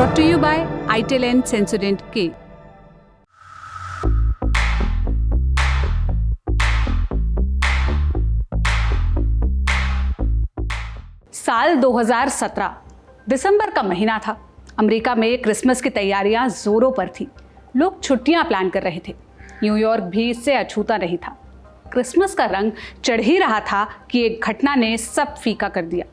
brought to you by ITEL and Sensodyne K. साल 2017 दिसंबर का महीना था। अमेरिका में क्रिसमस की तैयारियां जोरों पर थी। लोग छुट्टियां प्लान कर रहे थे। न्यूयॉर्क भी इससे अछूता नहीं था। क्रिसमस का रंग चढ़ ही रहा था कि एक घटना ने सब फीका कर दिया।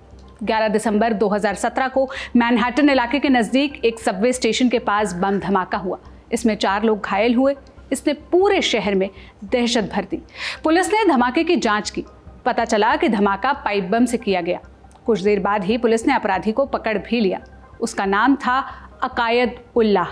11 दिसंबर 2017 को मैनहट्टन इलाके के नज़दीक एक सबवे स्टेशन के पास बम धमाका हुआ। इसमें 4 लोग घायल हुए। इसने पूरे शहर में दहशत भर दी। पुलिस ने धमाके की जांच की। पता चला कि धमाका पाइप बम से किया गया। कुछ देर बाद ही पुलिस ने अपराधी को पकड़ भी लिया। उसका नाम था अकायद उल्लाह।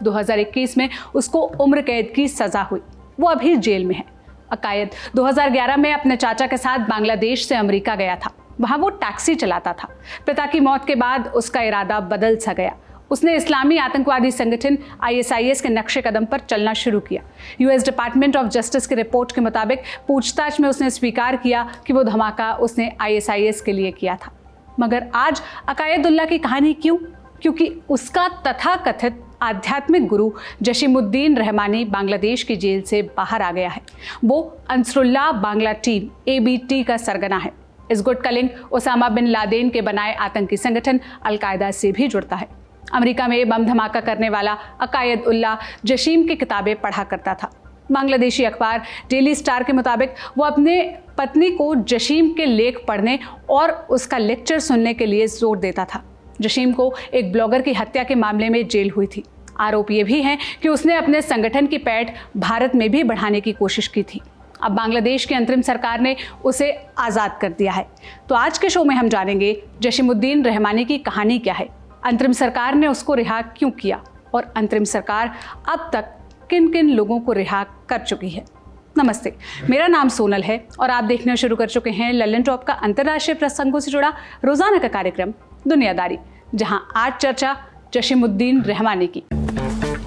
2021 में उसको उम्र कैद की सज़ा हुई। वो अभी जेल में है। अकायद 2011 में अपने चाचा के साथ बांग्लादेश से अमेरिका गया था। वहाँ वो टैक्सी चलाता था। पिता की मौत के बाद उसका इरादा बदल सा गया। उसने इस्लामी आतंकवादी संगठन ISIS के नक्शे कदम पर चलना शुरू किया। US डिपार्टमेंट ऑफ जस्टिस की रिपोर्ट के मुताबिक पूछताछ में उसने स्वीकार किया कि वो धमाका उसने ISIS के लिए किया था। मगर आज अकायदुल्लाह की कहानी क्यों? क्योंकि उसका तथाकथित आध्यात्मिक गुरु जशीमुद्दीन रहमानी बांग्लादेश की जेल से बाहर आ गया है। वो अंसरुल्लाह बांग्ला टीम ABT का सरगना है। इस गुट का लिंक ओसामा बिन लादेन के बनाए आतंकी संगठन अल-कायदा से भी जुड़ता है। अमेरिका में बम धमाका करने वाला अकायद उल्लाह जशीम की किताबें पढ़ा करता था। बांग्लादेशी अखबार डेली स्टार के मुताबिक वो अपने पत्नी को जशीम के लेख पढ़ने और उसका लेक्चर सुनने के लिए जोर देता था। जशीम को एक ब्लॉगर की हत्या के मामले में जेल हुई थी। आरोप ये भी हैं कि उसने अपने संगठन की पैठ भारत में भी बढ़ाने की कोशिश की थी। अब बांग्लादेश की अंतरिम सरकार ने उसे आज़ाद कर दिया है। तो आज के शो में हम जानेंगे जशीमुद्दीन रहमानी की कहानी क्या है, अंतरिम सरकार ने उसको रिहा क्यों किया और अंतरिम सरकार अब तक किन किन लोगों को रिहा कर चुकी है। नमस्ते, मेरा नाम सोनल है और आप देखना शुरू कर चुके हैं लल्लन टॉप का अंतर्राष्ट्रीय प्रसंगों से जुड़ा रोजाना का कार्यक्रम दुनियादारी, जहां आज चर्चा जशीमुद्दीन रहमानी की।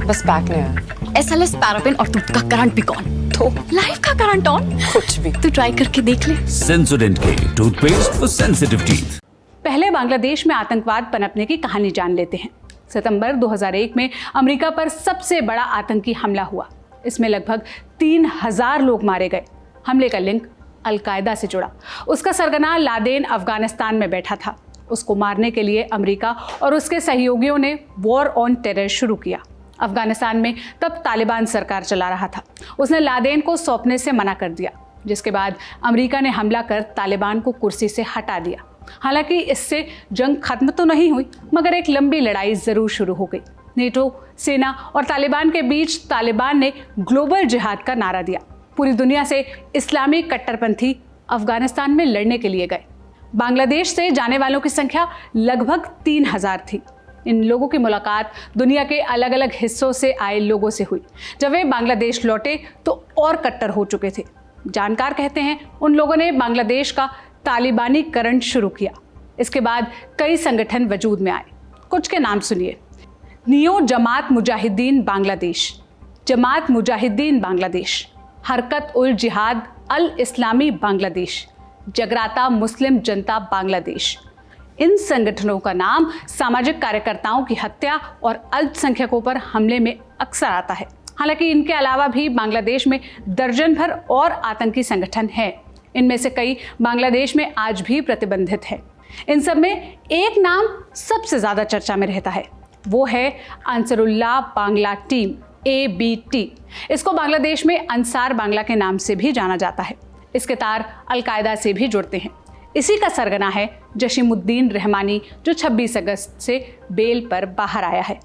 बस बैक नहीं आया। SLS पैराफिन और दूध का करंट भी कौन? तो लाइफ का करंट ऑन? कुछ भी। तो ट्राई करके देख ले। सेंसोडेंट के टूथपेस्ट फॉर सेंसिटिव टीथ। पहले बांग्लादेश में आतंकवाद पनपने की कहानी जान लेते हैं। सितंबर 2001 में अमेरिका पर सबसे बड़ा आतंकी हमला हुआ। इसमें लगभग 3000 लोग मारे गए। हमले का लिंक अल-कायदा से जुड़ा। उसका सरगना लादेन अफगानिस्तान में बैठा था। उसको मारने के लिए अमेरिका और उसके सहयोगियों ने वॉर ऑन टेरर शुरू किया। अफगानिस्तान में तब तालिबान सरकार चला रहा था। उसने लादेन को सौंपने से मना कर दिया, जिसके बाद अमेरिका ने हमला कर तालिबान को कुर्सी से हटा दिया। हालांकि इससे जंग खत्म तो नहीं हुई, मगर एक लंबी लड़ाई जरूर शुरू हो गई। नेटो, सेना और तालिबान के बीच तालिबान ने ग्लोबल जिहाद का नारा दिया। पूरी दुनिया से इस्लामी कट्टरपंथी अफगानिस्तान में लड़ने के लिए गए। बांग्लादेश से जाने वालों की संख्या लगभग 3000 थी। इन लोगों की मुलाकात दुनिया के अलग अलग हिस्सों से आए लोगों से हुई। जब वे बांग्लादेश लौटे तो और कट्टर हो चुके थे। जानकार कहते हैं उन लोगों ने बांग्लादेश का तालिबानीकरण शुरू किया। इसके बाद कई संगठन वजूद में आए। कुछ के नाम सुनिए। नियो जमात मुजाहिदीन बांग्लादेश, जमात मुजाहिदीन बांग्लादेश, हरकत उल जिहाद अल इस्लामी बांग्लादेश, जगराता मुस्लिम जनता बांग्लादेश। इन संगठनों का नाम सामाजिक कार्यकर्ताओं की हत्या और अल्पसंख्यकों पर हमले में अक्सर आता है। हालांकि इनके अलावा भी बांग्लादेश में दर्जन भर और आतंकी संगठन हैं। इनमें से कई बांग्लादेश में आज भी प्रतिबंधित है। इन सब में एक नाम सबसे ज़्यादा चर्चा में रहता है। वो है अंसरुल्लाह बांग्ला टीम ABT। इसको बांग्लादेश में अंसार बांग्ला के नाम से भी जाना जाता है। इसके तार अल-कायदा से भी जुड़ते हैं। इसी का सरगना है जशीमुद्दीन रहमानी, जो 26 अगस्त से बेल पर बाहर आया है।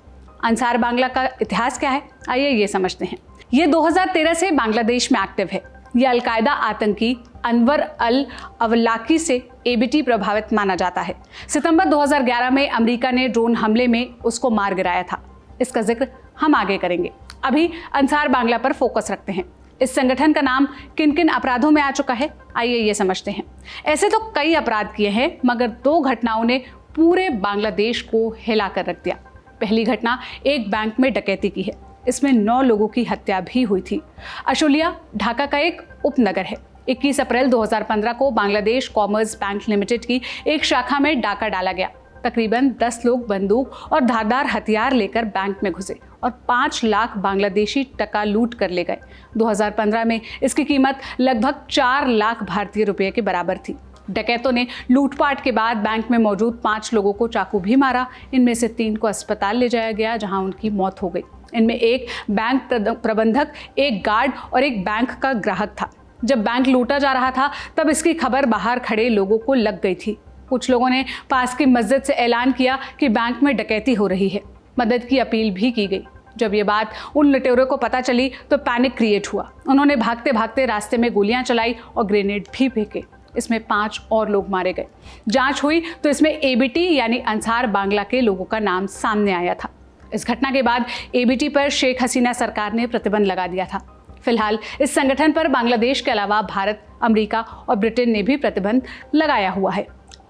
अंसार बांग्ला का इतिहास क्या है, आइए ये समझते हैं। ये 2013 से बांग्लादेश में एक्टिव है। ये अल-कायदा आतंकी अनवर अल अवलाकी से ABT प्रभावित माना जाता है। सितंबर 2011 में अमेरिका ने ड्रोन हमले में उसको मार गिराया था। इसका जिक्र हम आगे करेंगे। अभी अंसार बांग्ला पर फोकस रखते हैं। इस संगठन का नाम किन किन अपराधों में आ चुका है, आइए ये समझते हैं। ऐसे तो कई अपराध किए हैं, मगर 2 घटनाओं ने पूरे बांग्लादेश को हिला कर रख दिया। पहली घटना एक बैंक में डकैती की है। इसमें 9 लोगों की हत्या भी हुई थी। अशुलिया ढाका का एक उपनगर है। 21 अप्रैल 2015 को बांग्लादेश कॉमर्स बैंक लिमिटेड की एक शाखा में डाका डाला गया। तकरीबन 10 लोग बंदूक और धारदार हथियार लेकर बैंक में घुसे और 5 लाख बांग्लादेशी टका लूट कर ले गए। 2015 में इसकी कीमत लगभग 4 लाख भारतीय रुपये के बराबर थी। डकैतों ने लूटपाट के बाद बैंक में मौजूद 5 लोगों को चाकू भी मारा। इनमें से 3 को अस्पताल ले जाया गया, जहां उनकी मौत हो गई। इनमें एक बैंक प्रबंधक, एक गार्ड और एक बैंक का ग्राहक था। जब बैंक लूटा जा रहा था तब इसकी खबर बाहर खड़े लोगों को लग गई थी। कुछ लोगों ने पास की मस्जिद से ऐलान किया कि बैंक में डकैती हो रही है। मदद की अपील भी की गई। जब ये बात उन लुटेरों को पता चली तो पैनिक क्रिएट हुआ। उन्होंने भागते भागते रास्ते में गोलियां चलाई और ग्रेनेड भी फेंके। इसमें 5 और लोग मारे गए। जांच हुई तो इसमें एबीटी यानी अंसार बांग्ला के लोगों का नाम सामने आया था। इस घटना के बाद एबीटी पर शेख हसीना सरकार ने प्रतिबंध लगा दिया था। फिलहाल इस संगठन पर बांग्लादेश के अलावा भारत, अमेरिका और ब्रिटेन ने भी प्रतिबंध लगाया हुआ है।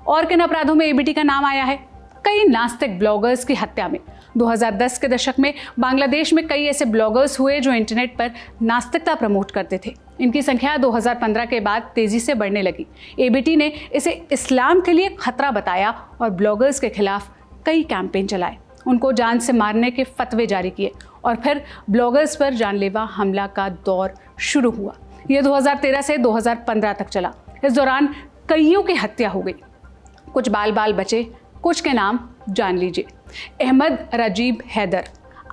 और किन अपराधों में एबीटी का नाम आया है? कई नास्तिक ब्लॉगर्स की हत्या में। 2010 के दशक में बांग्लादेश में कई ऐसे ब्लॉगर्स हुए जो इंटरनेट पर नास्तिकता प्रमोट करते थे। इनकी संख्या 2015 के बाद तेजी से बढ़ने लगी। एबीटी ने इसे इस्लाम के लिए खतरा बताया और ब्लॉगर्स के खिलाफ कई कैंपेन चलाए, उनको जान से मारने के फतवे जारी किए और फिर ब्लॉगर्स पर जानलेवा हमला का दौर शुरू हुआ। यह 2013 से 2015 तक चला। इस दौरान कईयों की हत्या हो गई। कुछ बाल बाल बचे। कुछ के नाम जान लीजिए। अहमद राजीब हैदर,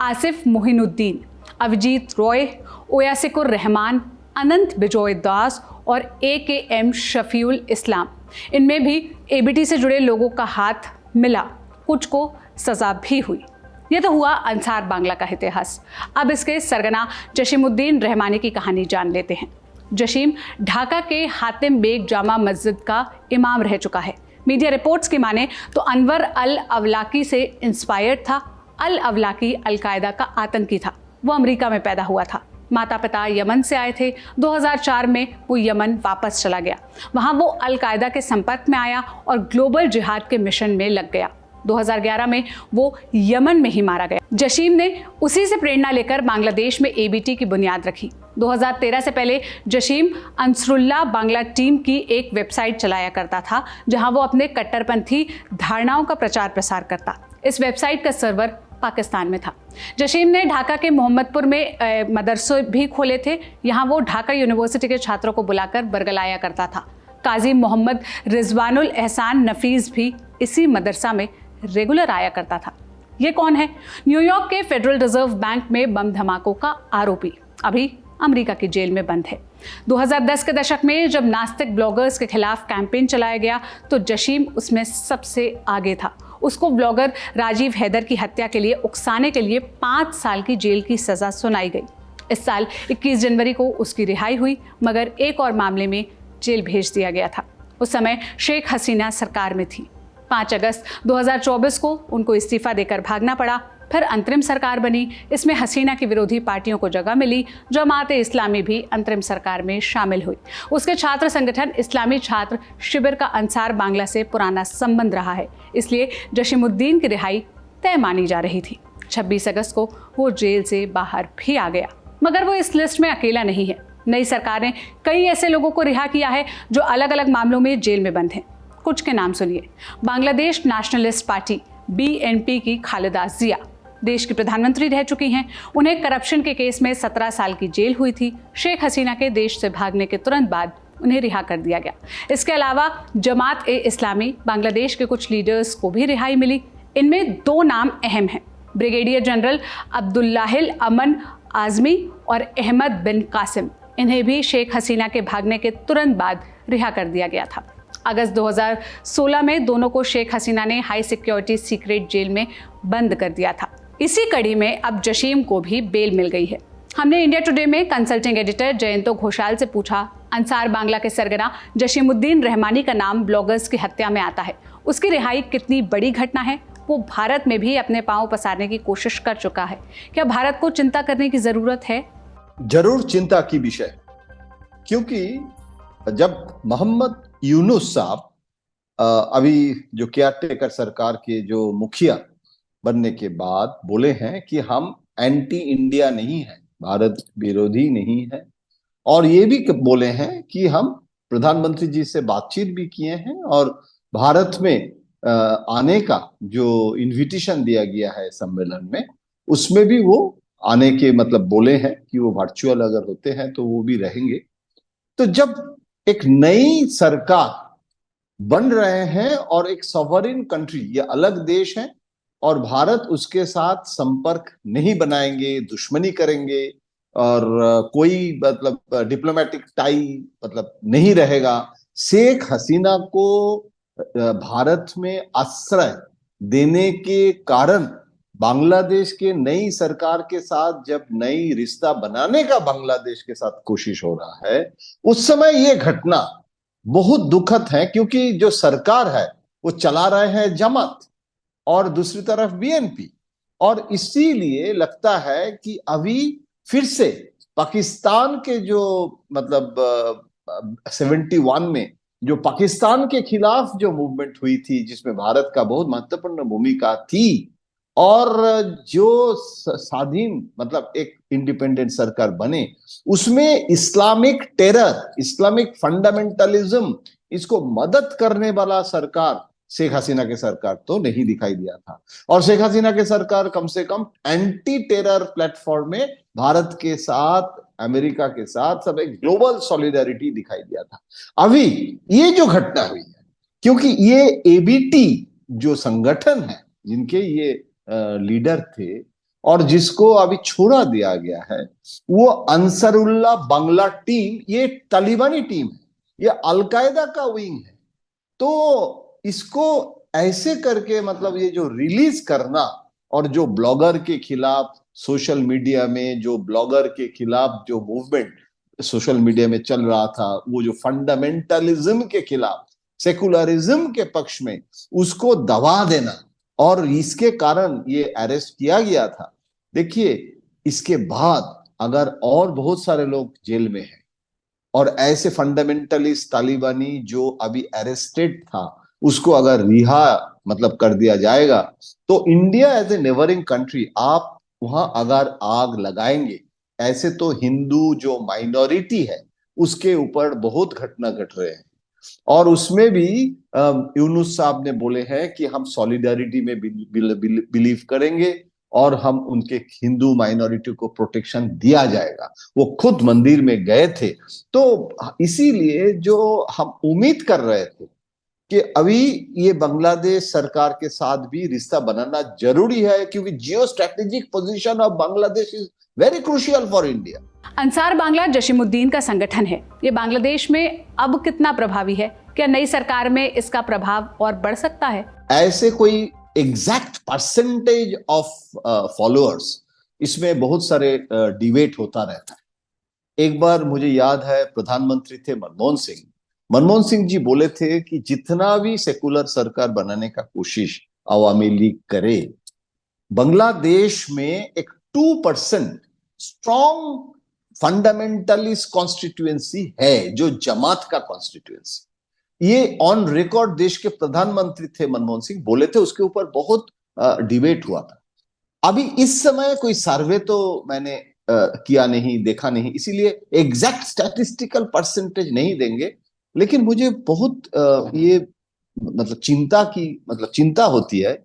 आसिफ मोहिनुद्दीन, अभिजीत रॉय, ओयासिकुर रहमान, अनंत बिजोय दास और AKM शफीउल इस्लाम। इनमें भी एबीटी से जुड़े लोगों का हाथ मिला। कुछ को सजा भी हुई। यह तो हुआ अंसार बांग्ला का इतिहास। अब इसके सरगना जशीमुद्दीन रहमानी की कहानी जान लेते हैं। जशीम ढाका के हातिम बेग जामा मस्जिद का इमाम रह चुका है। मीडिया रिपोर्ट्स की माने तो अनवर अल अवलाकी से इंस्पायर्ड था। अल अवलाकी अलकायदा का आतंकी था। वो अमेरिका में पैदा हुआ था। माता पिता यमन से आए थे। 2004 में वो यमन वापस चला गया। वहाँ वो अलकायदा के संपर्क में आया और ग्लोबल जिहाद के मिशन में लग गया। 2011 में वो यमन में ही मारा गया। जशीम ने उसी से प्रेरणा लेकर बांग्लादेश में एबीटी की बुनियाद रखी। 2013 से पहले जशीम अंसरुल्लाह बांग्ला टीम की एक वेबसाइट चलाया करता था, जहां वो अपने कट्टरपंथी धारणाओं का प्रचार प्रसार करता। इस वेबसाइट का सर्वर पाकिस्तान में था। जशीम ने ढाका के मोहम्मदपुर में मदरसे भी खोले थे। यहाँ वो ढाका यूनिवर्सिटी के छात्रों को बुलाकर बरगलाया करता था। काजी मोहम्मद रिजवानुल एहसान नफीस भी इसी मदरसा में रेगुलर आया करता था। ये कौन है? न्यूयॉर्क के फेडरल रिजर्व बैंक में बम धमाकों का आरोपी, अभी अमेरिका की जेल में बंद है। 2010 के दशक में जब नास्तिक ब्लॉगर्स के खिलाफ कैंपेन चलाया गया तो जशीम उसमें सबसे आगे था। उसको ब्लॉगर राजीव हैदर की हत्या के लिए उकसाने के लिए 5 साल की जेल की सजा सुनाई गई। इस साल 21 जनवरी को उसकी रिहाई हुई, मगर एक और मामले में जेल भेज दिया गया था। उस समय शेख हसीना सरकार में थी। 5 अगस्त 2024 को उनको इस्तीफा देकर भागना पड़ा। फिर अंतरिम सरकार बनी। इसमें हसीना की विरोधी पार्टियों को जगह मिली। जमात-ए इस्लामी भी अंतरिम सरकार में शामिल हुई। उसके छात्र संगठन इस्लामी छात्र शिविर का अंसार बांग्ला से पुराना संबंध रहा है, इसलिए जशीमुद्दीन की रिहाई तय मानी जा रही थी। 26 अगस्त को वो जेल से बाहर भी आ गया, मगर वो इस लिस्ट में अकेला नहीं है। नई सरकार ने कई ऐसे लोगों को रिहा किया है जो अलग अलग मामलों में जेल में बंद हैं। कुछ के नाम सुनिए। बांग्लादेश नेशनलिस्ट पार्टी BNP की खालिदा जिया देश की प्रधानमंत्री रह चुकी हैं। उन्हें करप्शन के केस में 17 साल की जेल हुई थी। शेख हसीना के देश से भागने के तुरंत बाद उन्हें रिहा कर दिया गया। इसके अलावा जमात-ए इस्लामी बांग्लादेश के कुछ लीडर्स को भी रिहाई मिली। इनमें 2 नाम अहम हैं, ब्रिगेडियर जनरल अब्दुल्लाहिल अमन आजमी और अहमद बिन कासिम। इन्हें भी शेख हसीना के भागने के तुरंत बाद रिहा कर दिया गया था। अगस्त 2016 में दोनों को शेख हसीना ने हाई सिक्योरिटी सीक्रेट जेल में बंद कर दिया था। इसी कड़ी में अब जशीम को भी बेल मिल गई है। हमने इंडिया टुडे में कंसल्टिंग एडिटर जयंतो घोषाल से पूछा, अंसार बांग्ला के सरगना जशीमुद्दीन रहमानी का नाम ब्लॉगर्स की हत्या में आता है। उसकी रिहाई कितनी बड़ी घटना है? वो भारत में भी अपने पांव पसारने की कोशिश कर चुका है। क्या भारत को चिंता करने की जरूरत है? जरूर चिंता की विषय, क्योंकि जब मोहम्मद यूनुस साहब अभी जो केयरटेकर सरकार के जो मुखिया बनने के बाद बोले हैं कि हम एंटी इंडिया नहीं है, भारत विरोधी नहीं है, और ये भी बोले हैं कि हम प्रधानमंत्री जी से बातचीत भी किए हैं और भारत में आने का जो इनविटेशन दिया गया है सम्मेलन में, उसमें भी वो आने के मतलब बोले हैं कि वो वर्चुअल अगर होते हैं तो वो भी रहेंगे। तो जब एक नई सरकार बन रहे हैं और एक सॉवरेन कंट्री, ये अलग देश है और भारत उसके साथ संपर्क नहीं बनाएंगे, दुश्मनी करेंगे और कोई मतलब डिप्लोमेटिक टाई मतलब नहीं रहेगा। शेख हसीना को भारत में आश्रय देने के कारण बांग्लादेश के नई सरकार के साथ जब नई रिश्ता बनाने का बांग्लादेश के साथ कोशिश हो रहा है, उस समय ये घटना बहुत दुखद है, क्योंकि जो सरकार है वो चला रहे हैं जमात और दूसरी तरफ बीएनपी, और इसीलिए लगता है कि अभी फिर से पाकिस्तान के जो मतलब 71 में जो पाकिस्तान के खिलाफ जो मूवमेंट हुई थी, जिसमें भारत का बहुत महत्वपूर्ण भूमिका थी, और जो स्वाधीन मतलब एक इंडिपेंडेंट सरकार बने, उसमें इस्लामिक टेरर, इस्लामिक फंडामेंटलिज्म, इसको मदद करने वाला सरकार शेख हसीना के सरकार तो नहीं दिखाई दिया था। और शेख हसीना के सरकार कम से कम एंटी टेरर प्लेटफॉर्म में भारत के साथ, अमेरिका के साथ सब एक ग्लोबल सॉलिडारिटी दिखाई दिया था। अभी ये जो घटना हुई है, क्योंकि ये एबीटी जो संगठन है, जिनके ये लीडर थे और जिसको अभी छोड़ा दिया गया है, वो अंसरुल्लाह बांग्ला टीम, ये तालिबानी टीम है, ये अलकायदा का विंग है। तो इसको ऐसे करके मतलब ये जो रिलीज करना, और जो ब्लॉगर के खिलाफ सोशल मीडिया में, जो ब्लॉगर के खिलाफ जो मूवमेंट सोशल मीडिया में चल रहा था, वो जो फंडामेंटलिज्म के खिलाफ, सेकुलरिज्म के पक्ष में, उसको दबा देना, और इसके कारण ये अरेस्ट किया गया था। देखिए, इसके बाद अगर और बहुत सारे लोग जेल में हैं और ऐसे फंडामेंटलिस्ट तालिबानी जो अभी अरेस्टेड था, उसको अगर रिहा मतलब कर दिया जाएगा, तो India as a neighbouring country, आप वहां अगर आग लगाएंगे, ऐसे तो हिंदू जो माइनॉरिटी है उसके ऊपर बहुत घटना घट रहे हैं, और उसमें भी यूनुस साहब ने बोले हैं कि हम सॉलिडारिटी में बिलीव करेंगे और हम उनके हिंदू माइनॉरिटी को प्रोटेक्शन दिया जाएगा। वो खुद मंदिर में गए थे। तो इसीलिए जो हम उम्मीद कर रहे थे कि अभी ये बांग्लादेश सरकार के साथ भी रिश्ता बनाना जरूरी है, क्योंकि geo strategic position of Bangladesh is very crucial for India. Ansar Bangla Jasimuddin का संगठन है। ये बांग्लादेश में अब कितना प्रभावी है? क्या नई सरकार में इसका प्रभाव और बढ़ सकता है? ऐसे कोई एग्जैक्ट परसेंटेज ऑफ फॉलोअर्स, इसमें बहुत सारे डिबेट होता रहता है। एक बार मुझे याद है, प्रधानमंत्री थे मनमोहन सिंह जी बोले थे कि जितना भी सेकुलर सरकार बनाने का कोशिश अवामी लीग करे, बांग्लादेश में एक 2% स्ट्रॉन्ग फंडामेंटलिस्ट कॉन्स्टिट्यूएंसी है, जो जमात का कॉन्स्टिट्यूएंसी। ये ऑन रिकॉर्ड देश के प्रधानमंत्री थे मनमोहन सिंह, बोले थे, उसके ऊपर बहुत डिबेट हुआ था। अभी इस समय कोई सर्वे तो मैंने किया नहीं, देखा नहीं, इसीलिए एग्जैक्ट स्टैटिस्टिकल परसेंटेज नहीं देंगे, लेकिन मुझे बहुत ये मतलब चिंता होती है,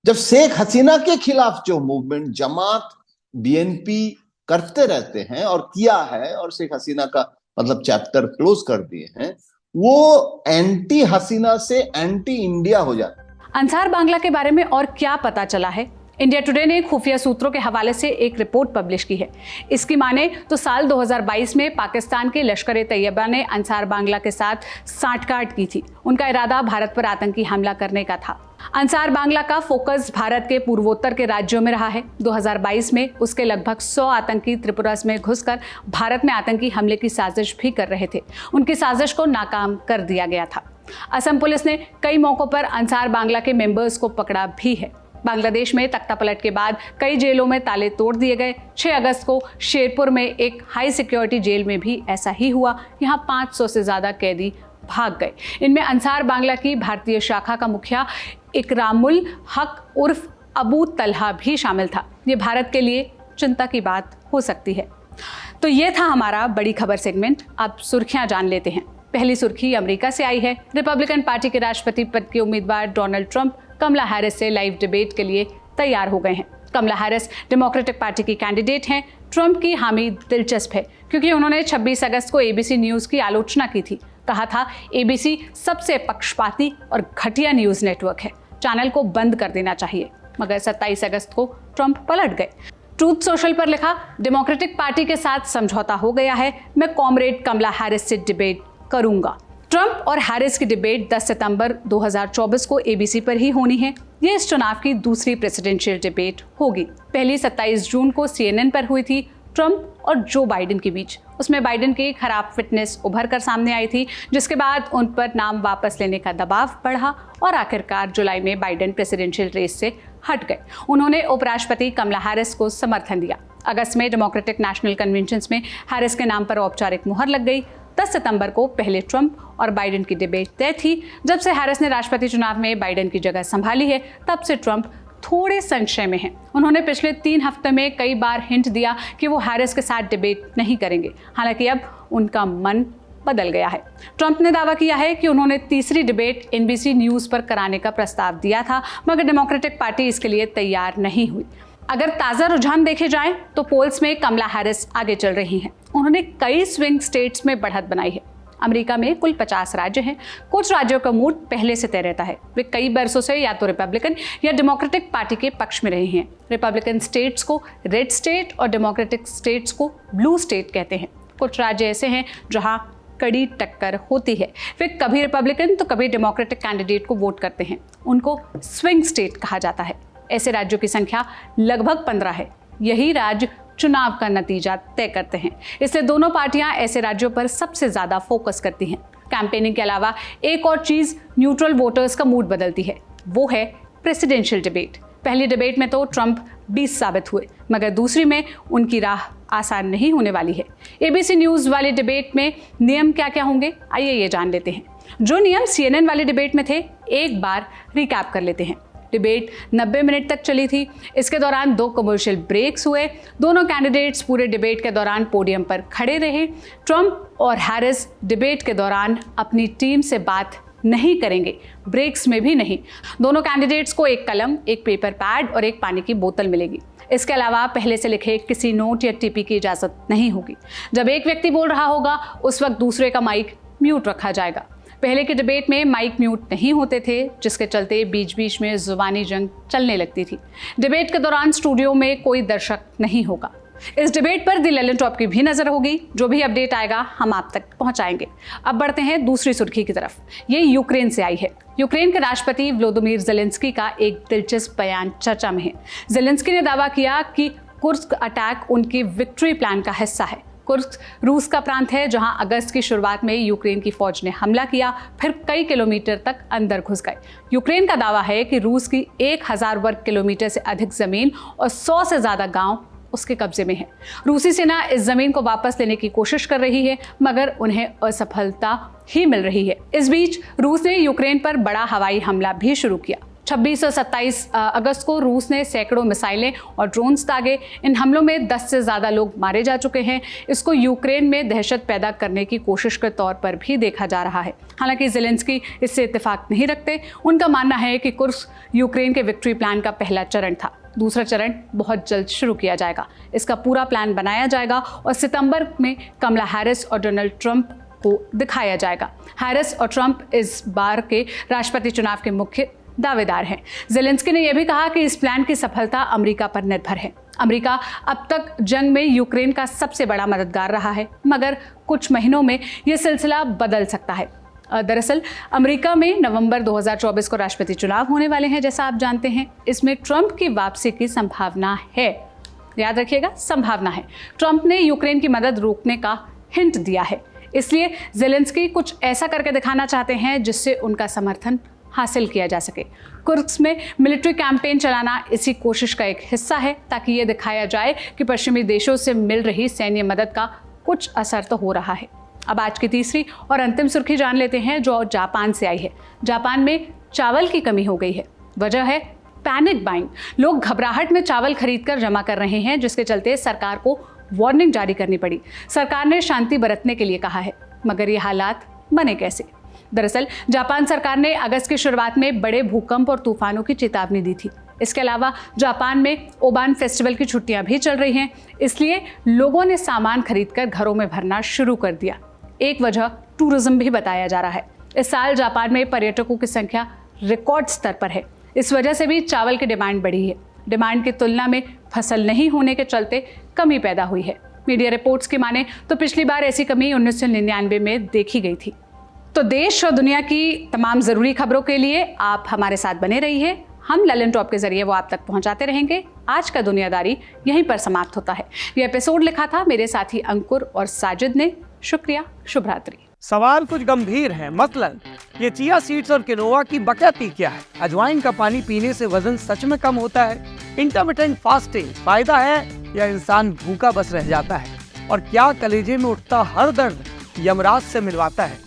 जब शेख हसीना के खिलाफ जो मूवमेंट जमात बीएनपी करते रहते हैं और किया है, और शेख हसीना का मतलब चैप्टर क्लोज कर दिए हैं, वो एंटी हसीना से एंटी इंडिया हो जाता है। अंसार बांग्ला के बारे में और क्या पता चला है? इंडिया टुडे ने खुफिया सूत्रों के हवाले से एक रिपोर्ट पब्लिश की है। इसकी माने तो साल 2022 में पाकिस्तान के लश्कर ए तैयबा ने अंसार बांग्ला के साथ सांठगांठ की थी। उनका इरादा भारत पर आतंकी हमला करने का था। अंसार बांग्ला का फोकस भारत के पूर्वोत्तर के राज्यों में रहा है। 2022 में उसके लगभग 100 आतंकी त्रिपुरा में घुसकर भारत में आतंकी हमले की साजिश भी कर रहे थे। उनकी साजिश को नाकाम कर दिया गया था। असम पुलिस ने कई मौकों पर अंसार बांग्ला के मेंबर्स को पकड़ा भी है। बांग्लादेश में तख्तापलट के बाद कई जेलों में ताले तोड़ दिए गए। 6 अगस्त को शेरपुर में एक हाई सिक्योरिटी जेल में भी ऐसा ही हुआ। यहाँ 500 से ज़्यादा कैदी भाग गए। इनमें अंसार बांग्ला की भारतीय शाखा का मुखिया इकरामुल हक उर्फ अबू तलहा भी शामिल था। ये भारत के लिए चिंता की बात हो सकती है। तो ये था हमारा बड़ी खबर सेगमेंट। अब सुर्खियां जान लेते हैं। पहली सुर्खी अमेरिका से आई है। रिपब्लिकन पार्टी के राष्ट्रपति पद के उम्मीदवार डोनाल्ड ट्रंप कमला हैरिस से लाइव डिबेट के लिए तैयार हो गए हैं। कमला हैरिस डेमोक्रेटिक पार्टी की कैंडिडेट हैं। ट्रंप की हामी दिलचस्प है क्योंकि उन्होंने 26 अगस्त को एबीसी न्यूज़ की आलोचना की थी। कहा था एबीसी सबसे पक्षपाती और घटिया न्यूज़ नेटवर्क है, चैनल को बंद कर देना चाहिए। मगर 27 अगस्त को ट्रंप पलट गए। ट्रूथ सोशल पर लिखा, डेमोक्रेटिक पार्टी के साथ समझौता हो गया है, मैं कॉमरेड कमला हैरिस से डिबेट करूंगा। ट्रंप और हैरिस की डिबेट 10 सितंबर 2024 को एबीसी पर ही होनी है। ये इस चुनाव की दूसरी प्रेसिडेंशियल डिबेट होगी। पहली 27 जून को CNN पर हुई थी ट्रंप और जो बाइडेन के बीच। उसमें बाइडेन की खराब फिटनेस उभर कर सामने आई थी, जिसके बाद उन पर नाम वापस लेने का दबाव बढ़ा और आखिरकार जुलाई में बाइडेन प्रेसिडेंशियल रेस से हट गए। उन्होंने उपराष्ट्रपति कमला हैरिस को समर्थन दिया। अगस्त में डेमोक्रेटिक नेशनल कन्वेंशन में हैरिस के नाम पर औपचारिक मुहर लग गई। 10 सितंबर को पहले ट्रंप और बाइडेन की डिबेट तय थी। जब से हैरिस ने राष्ट्रपति चुनाव में बाइडेन की जगह संभाली है, तब से ट्रंप थोड़े संशय में हैं। उन्होंने पिछले 3 हफ्ते में कई बार हिंट दिया कि वो हैरिस के साथ डिबेट नहीं करेंगे। हालांकि अब उनका मन बदल गया है। ट्रंप ने दावा किया है कि उन्होंने तीसरी डिबेट एनबीसी न्यूज़ पर कराने का प्रस्ताव दिया था, मगर डेमोक्रेटिक पार्टी इसके लिए तैयार नहीं हुई। अगर ताज़ा रुझान देखे जाएं तो पोल्स में कमला हैरिस आगे चल रही हैं। उन्होंने कई स्विंग स्टेट्स में बढ़त बनाई है। अमेरिका में कुल 50 राज्य हैं। कुछ राज्यों का मूड पहले से तय रहता है। वे कई बरसों से या तो रिपब्लिकन या डेमोक्रेटिक पार्टी के पक्ष में रहे हैं। रिपब्लिकन स्टेट्स को रेड स्टेट और डेमोक्रेटिक स्टेट्स को ब्लू स्टेट कहते हैं। कुछ राज्य ऐसे हैं जहां कड़ी टक्कर होती है। वे कभी रिपब्लिकन तो कभी डेमोक्रेटिक कैंडिडेट को वोट करते हैं। उनको स्विंग स्टेट कहा जाता है। ऐसे राज्यों की संख्या लगभग 15 है। यही राज्य चुनाव का नतीजा तय करते हैं। इसलिए दोनों पार्टियां ऐसे राज्यों पर सबसे ज्यादा फोकस करती हैं। कैंपेनिंग के अलावा एक और चीज न्यूट्रल वोटर्स का मूड बदलती है, वो है प्रेसिडेंशियल डिबेट। पहली डिबेट में तो ट्रंप 20 साबित हुए, मगर दूसरी में उनकी राह आसान नहीं होने वाली है। एबीसी न्यूज़ वाली डिबेट में नियम क्या क्या होंगे, आइए ये जान लेते हैं। जो नियम CNN वाली डिबेट में थे, एक बार रिकैप कर लेते हैं। डिबेट 90 मिनट तक चली थी। इसके दौरान 2 कमर्शियल ब्रेक्स हुए। दोनों कैंडिडेट्स पूरे डिबेट के दौरान पोडियम पर खड़े रहे। ट्रंप और हैरिस डिबेट के दौरान अपनी टीम से बात नहीं करेंगे, ब्रेक्स में भी नहीं। दोनों कैंडिडेट्स को एक कलम, एक पेपर पैड और एक पानी की बोतल मिलेगी। इसके अलावा पहले से लिखे किसी नोट या टिप्पी की इजाज़त नहीं होगी। जब एक व्यक्ति बोल रहा होगा, उस वक्त दूसरे का माइक म्यूट रखा जाएगा। पहले के डिबेट में माइक म्यूट नहीं होते थे, जिसके चलते बीच बीच में जुबानी जंग चलने लगती थी। डिबेट के दौरान स्टूडियो में कोई दर्शक नहीं होगा। इस डिबेट पर द लेलन टॉप की भी नजर होगी। जो भी अपडेट आएगा हम आप तक पहुंचाएंगे। अब बढ़ते हैं दूसरी सुर्खी की तरफ। ये यूक्रेन से आई है। यूक्रेन के राष्ट्रपति व्लादिमीर ज़ेलेंस्की का एक दिलचस्प बयान चर्चा में है। ज़ेलेंस्की ने दावा किया कि कुर्स्क अटैक उनकी विक्ट्री प्लान का हिस्सा है। कुर्स्क रूस का प्रांत है, जहां अगस्त की शुरुआत में यूक्रेन की फौज ने हमला किया, फिर कई किलोमीटर तक अंदर घुस गए। यूक्रेन का दावा है कि रूस की 1000 वर्ग किलोमीटर से अधिक जमीन और 100 से ज्यादा गांव उसके कब्जे में है। रूसी सेना इस जमीन को वापस लेने की कोशिश कर रही है, मगर उन्हें असफलता ही मिल रही है। इस बीच रूस ने यूक्रेन पर बड़ा हवाई हमला भी शुरू किया। 26 और 27 अगस्त को रूस ने सैकड़ों मिसाइलें और ड्रोन्स दागे। इन हमलों में 10 से ज़्यादा लोग मारे जा चुके हैं। इसको यूक्रेन में दहशत पैदा करने की कोशिश के तौर पर भी देखा जा रहा है। हालांकि ज़ेलेंस्की इससे इत्तेफाक नहीं रखते। उनका मानना है कि कुर्स्क यूक्रेन के विक्ट्री प्लान का पहला चरण था। दूसरा चरण बहुत जल्द शुरू किया जाएगा। इसका पूरा प्लान बनाया जाएगा और सितंबर में कमला हैरिस और डोनाल्ड ट्रंप को दिखाया जाएगा। हैरिस और ट्रंप इस बार के राष्ट्रपति चुनाव के मुख्य दावेदार हैं। ज़ेलेंस्की ने यह भी कहा कि इस प्लान की सफलता अमेरिका पर निर्भर है। अमेरिका अब तक जंग में यूक्रेन का सबसे बड़ा मददगार रहा है, मगर कुछ महीनों में यह सिलसिला बदल सकता है। दरअसल अमेरिका में नवंबर 2024 को राष्ट्रपति चुनाव होने वाले हैं, जैसा आप जानते हैं। इसमें ट्रंप की वापसी की संभावना है। याद रखिएगा, संभावना है। ट्रंप ने यूक्रेन की मदद रोकने का हिंट दिया है, इसलिए ज़ेलेंस्की कुछ ऐसा करके दिखाना चाहते हैं जिससे उनका समर्थन हासिल किया जा सके। कुर्स्क में मिलिट्री कैंपेन चलाना इसी कोशिश का एक हिस्सा है, ताकि ये दिखाया जाए कि पश्चिमी देशों से मिल रही सैन्य मदद का कुछ असर तो हो रहा है। अब आज की तीसरी और अंतिम सुर्खी जान लेते हैं, जो जापान से आई है। जापान में चावल की कमी हो गई है। वजह है पैनिक बाइंग। लोग घबराहट में चावल खरीदकर जमा कर रहे हैं, जिसके चलते सरकार को वार्निंग जारी करनी पड़ी। सरकार ने शांति बरतने के लिए कहा है, मगर ये हालात बने कैसे? दरअसल जापान सरकार ने अगस्त की शुरुआत में बड़े भूकंप और तूफानों की चेतावनी दी थी। इसके अलावा जापान में ओबान फेस्टिवल की छुट्टियां भी चल रही हैं, इसलिए लोगों ने सामान खरीदकर घरों में भरना शुरू कर दिया। एक वजह टूरिज्म भी बताया जा रहा है। इस साल जापान में पर्यटकों की संख्या रिकॉर्ड स्तर पर है। इस वजह से भी चावल की डिमांड बढ़ी है। डिमांड की तुलना में फसल नहीं होने के चलते कमी पैदा हुई है। मीडिया रिपोर्ट्स की माने तो पिछली बार ऐसी कमी 1999 में देखी गई थी। तो देश और दुनिया की तमाम ज़रूरी खबरों के लिए आप हमारे साथ बने रहिए। हम ललन टॉप के जरिए वो आप तक पहुंचाते रहेंगे। आज का दुनियादारी यहीं पर समाप्त होता है। ये एपिसोड लिखा था मेरे साथी अंकुर और साजिद ने। शुक्रिया, शुभ रात्रि। सवाल कुछ गंभीर है, मतलब ये चिया सीड्स और किनोआ की बकैती क्या है? अजवाइन का पानी पीने से वजन सच में कम होता है? इंटरमिटेंट फास्टिंग फायदा है या इंसान भूखा बस रह जाता है? और क्या कलेजे में उठता हर दर्द यमराज से मिलवाता है?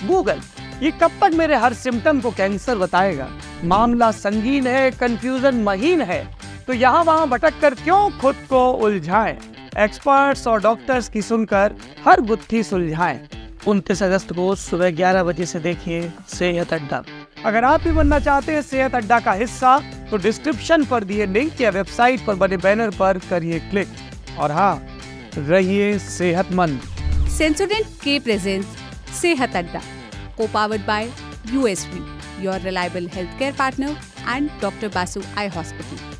गूगल ये कब तक मेरे हर सिम्टम को कैंसर बताएगा? मामला संगीन है, कंफ्यूजन महीन है, तो यहाँ वहाँ भटक कर क्यों खुद को उलझाएं? एक्सपर्ट्स और डॉक्टर्स की सुनकर हर गुत्थी सुलझाएं। 29 अगस्त को सुबह 11 बजे से देखिए सेहत अड्डा। अगर आप भी बनना चाहते हैं सेहत अड्डा का हिस्सा, तो डिस्क्रिप्शन पर दिए लिंक या वेबसाइट पर बने बैनर पर करिए क्लिक। और हाँ, रहिए सेहतमंद। सेंसोडेंट के प्रेजेंस सेहत अड्डा, co-powered by USV, your reliable healthcare partner, and Dr. Basu Eye Hospital.